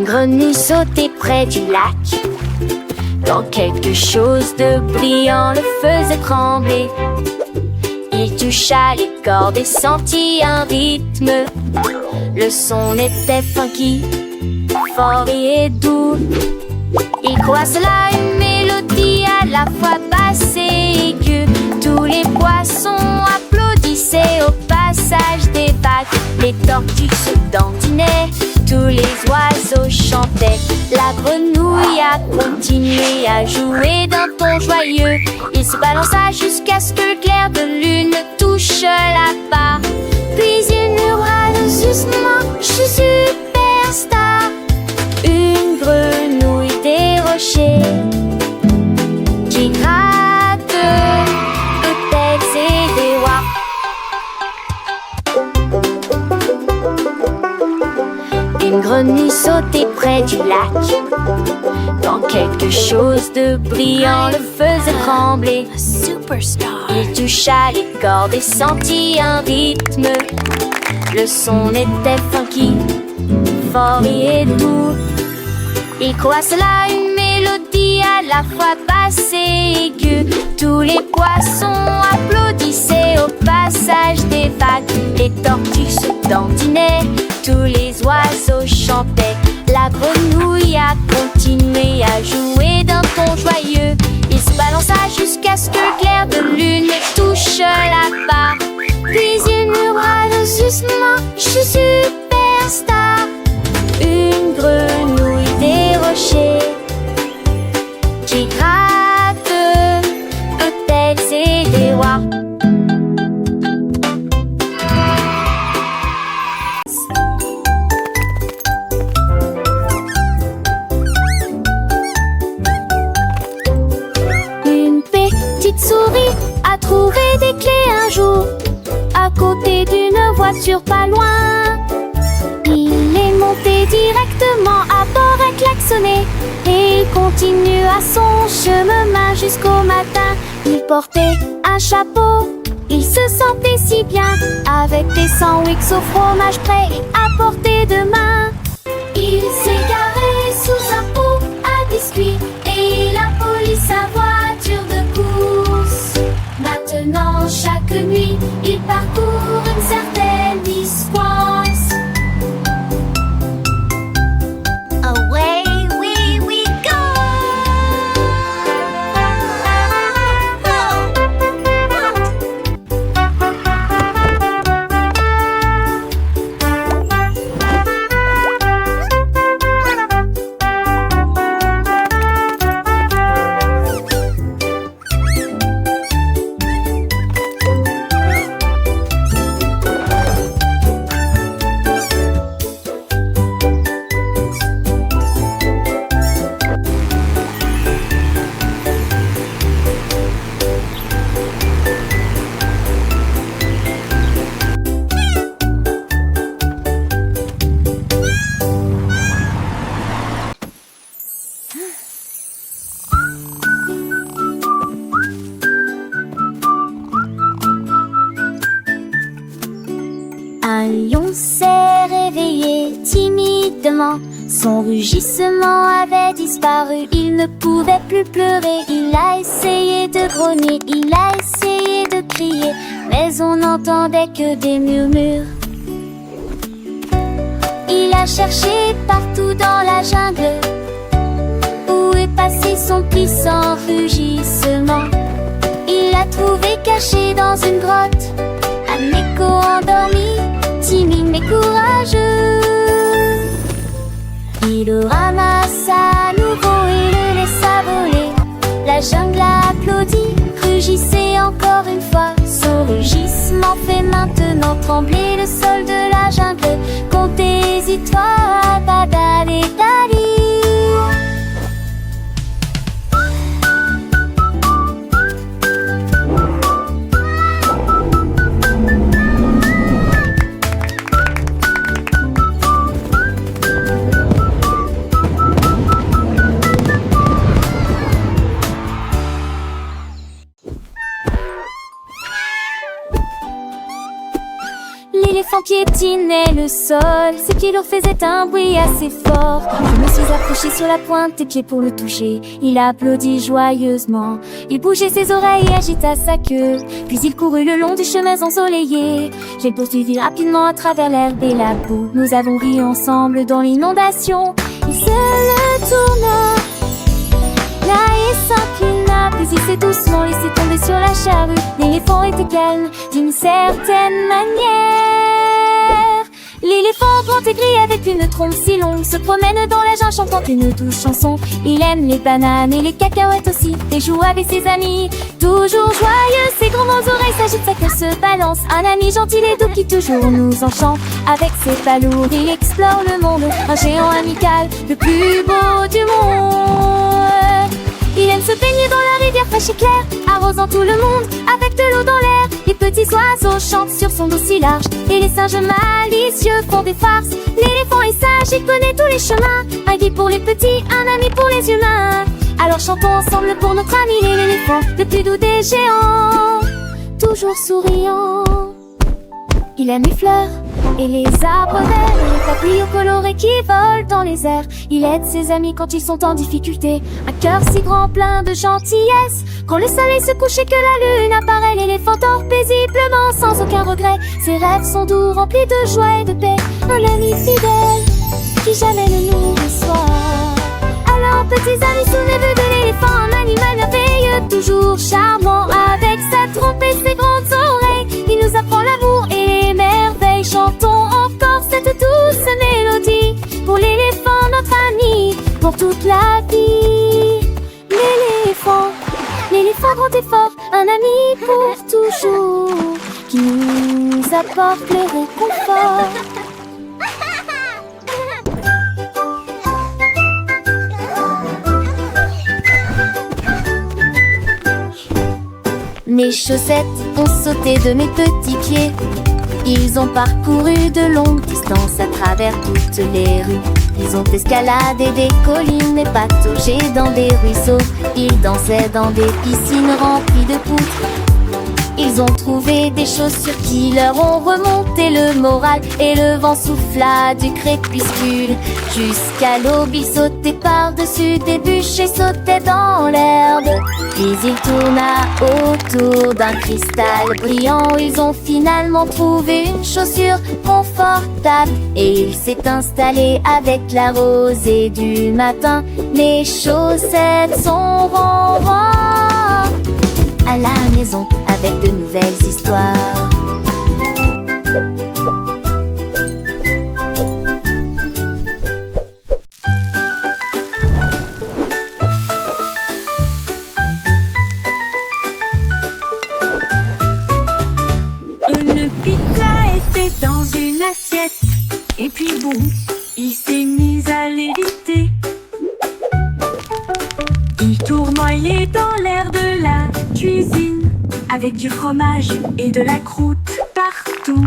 grenouille sautait près du lac, quand quelque chose de brillant le faisait trembler. Il toucha les cordes et sentit un rythme. Le son était funky, fort et doux. Il croit cela une mélodie à la fois basse et aiguë. Tous les poissons applaudissaient au passage des vagues. Les tortues se dandinaient, tous les oiseaux chantaient. La grenouille a continué à jouer d'un ton joyeux. Il se balança jusqu'à ce que le clair de lune touche la barre. Puis il murmura doucement, je suis superstar. Une grenouille des rochers qui gratte peut-être et des rois. Une grenouille sautait près du lac, quand quelque chose de brillant le faisait trembler. Il toucha les cordes et sentit un rythme. Le son était funky, fort et doux. Il croit cela une mélodie à la fois basse et aiguë. Tous les poissons applaudissaient au passage des vagues. Les tortues se dandinaient, tous les oiseaux chantaient. La grenouille a continué à jouer d'un ton joyeux. Il se balança jusqu'à ce que le clair de lune touche la barre. Puis il murmura doucement, je suis superstar. Une grenouille des rochers qui gratte peut-être c'est des rois. Une petite souris a trouvé des clés un jour à côté d'une voiture pas loin. Il est monté directement à bord et klaxonné, et il continua son chemin jusqu'au matin. Il portait un chapeau, il se sentait si bien, avec des sandwichs au fromage prêts à portée de main. Il s'est garé sous un pot à biscuits et il a poli sa voiture de course. Maintenant chaque nuit il parcourt une certaine distance. Away we go. Un lion s'est réveillé timidement. Son rugissement avait disparu. Il ne pouvait plus pleurer. Il a essayé de grogner, il a essayé de crier, mais on n'entendait que des murmures. Il a cherché partout dans la jungle. Où est passé son puissant rugissement? Il l'a trouvé caché dans une grotte, un écho endormi, timide mais courageux. Il le ramassa à nouveau et le laissa voler. La jungle a applaudi, rugissait encore une fois. Son rugissement fait maintenant trembler le sol de la jungle. Comptez-y-toi, badali dali. L'éléphant piétinait le sol, ses pieds lourds faisaient un bruit assez fort. Je me suis approchée sur la pointe des pieds pour le toucher. Il applaudit joyeusement, il bougeait ses oreilles et agita sa queue. Puis il courut le long du chemin ensoleillé. J'ai poursuivi rapidement à travers l'herbe et la boue. Nous avons ri ensemble dans l'inondation. Il se le tourna, là et s'inclina, puis il s'est doucement laissé tomber sur la charrue. L'éléphant était calme d'une certaine manière. L'éléphant grand et gris avec une trompe si longue se promène dans la jungle chantant une douce chanson. Il aime les bananes et les cacahuètes aussi, et joue avec ses amis, toujours joyeux. Ses grandes oreilles s'agitent, sa queue se balance. Un ami gentil et doux qui toujours nous enchante. Avec ses pas lourds, il explore le monde, un géant amical, le plus beau du monde. Il aime se baigner dans la rivière fraîche et claire, arrosant tout le monde avec de l'eau dans l'air. Les petits oiseaux chantent sur son dos si large, et les singes malicieux font des farces. L'éléphant est sage, il connaît tous les chemins, un guide pour les petits, un ami pour les humains. Alors chantons ensemble pour notre ami l'éléphant, le plus doux des géants, toujours souriant. Il aime les fleurs et les arbres verts, et les papillons colorés qui volent dans les airs. Il aide ses amis quand ils sont en difficulté, un cœur si grand plein de gentillesse. Quand le soleil se couche et que la lune apparaît, l'éléphant dort paisiblement sans aucun regret. Ses rêves sont doux, remplis de joie et de paix. Un ami fidèle qui jamais ne nous déçoit. Alors petits amis, souvenez-vous de l'éléphant, un animal merveilleux, toujours charmant avec sa trompe et ses grandes oreilles. Il nous apprend l'amour et les merveilles. Chantons encore cette douce mélodie pour l'éléphant, notre ami, pour toute la vie. L'éléphant, l'éléphant grand et fort, un ami pour toujours, qui nous apporte le réconfort. Mes chaussettes ont sauté de mes petits pieds. Ils ont parcouru de longues distances à travers toutes les rues. Ils ont escaladé des collines et pataugé dans des ruisseaux. Ils dansaient dans des piscines remplies de poutres. Ils ont trouvé des chaussures qui leur ont remonté le moral, et le vent souffla du crépuscule jusqu'à l'aube. Ils sautaient par-dessus des bûches et sautaient dans l'herbe. Puis il tourna autour d'un cristal brillant. Ils ont finalement trouvé une chaussure confortable, et il s'est installé avec la rosée du matin. Mes chaussettes sont renvoient à la maison avec de nouvelles histoires. Une pizza était dans une assiette, et puis bon, il s'est mis à l'éviter. Il tournoyait dans l'air de la cuisine, avec du fromage et de la croûte partout.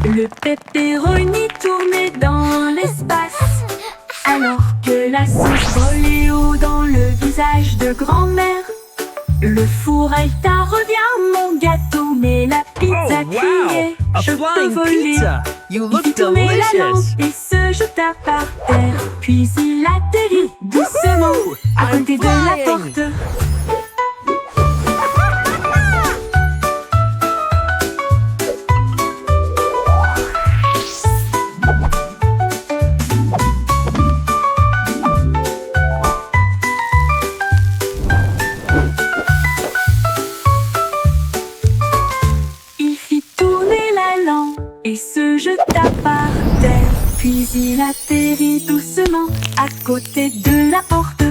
Le pepperoni tournait dans l'espace, alors que la sauce volait haut dans le visage de grand-mère. Le four Alta revient mon gâteau, mais la pizza criait: A je peux flying voler. pizza! You Il look fit tourner la lampe delicious! et se jeta par terre. Puis il atterrit doucement à côté de la porte. Il fit tourner la lampe et se jeta par terre. Puis il atterrit doucement à côté de la porte.